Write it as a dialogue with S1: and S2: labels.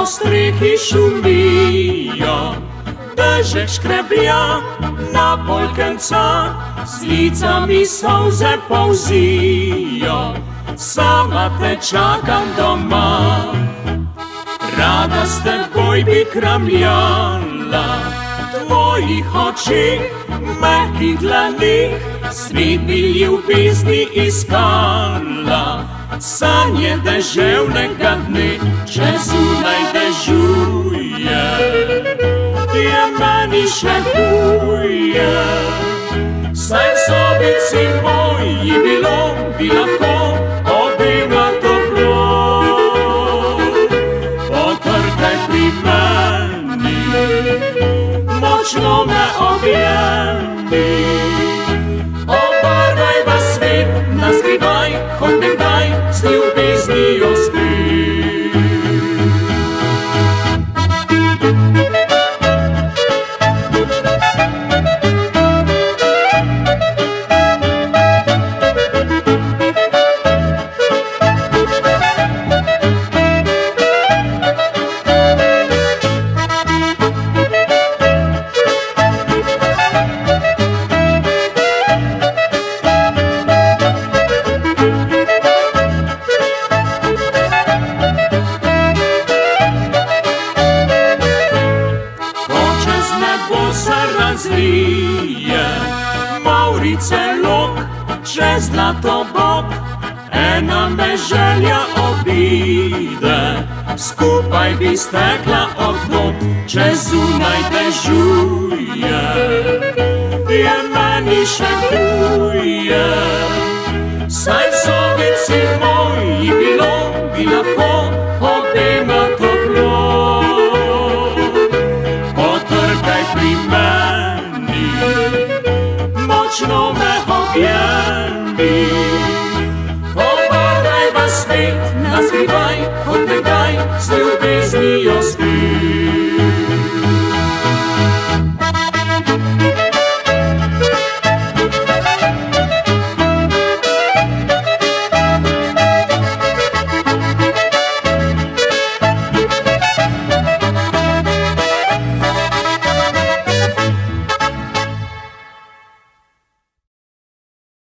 S1: po strehi šumijo, dežek škreblja na polkenca, s licami solze polzijo, sama te čakam doma. Rada s teboj bi kramljala, tvojih očih, mehkih dlanih, svet bi ljubezni iskala. Sanje deževnega dne, če zunaj dežuje, je meni še huje. Saj v sobici moji bi lahko obema toplo. Potrkaj pri meni, močno me objemi. Obarvaj v svet, naskrivaj, kot nekdaj, s ljubeznijo spi. Čez zlato bok, ena me želja obide, skupaj bi stekla odhod, če zunaj dežuje, je meni še huje. Saj v sobici moji bi lahko obema toplo. Potrkaj pri meni, močno me objemi. Obarvaj v svet, naskrivaj, kot nekdaj, s ljubeznijo spi.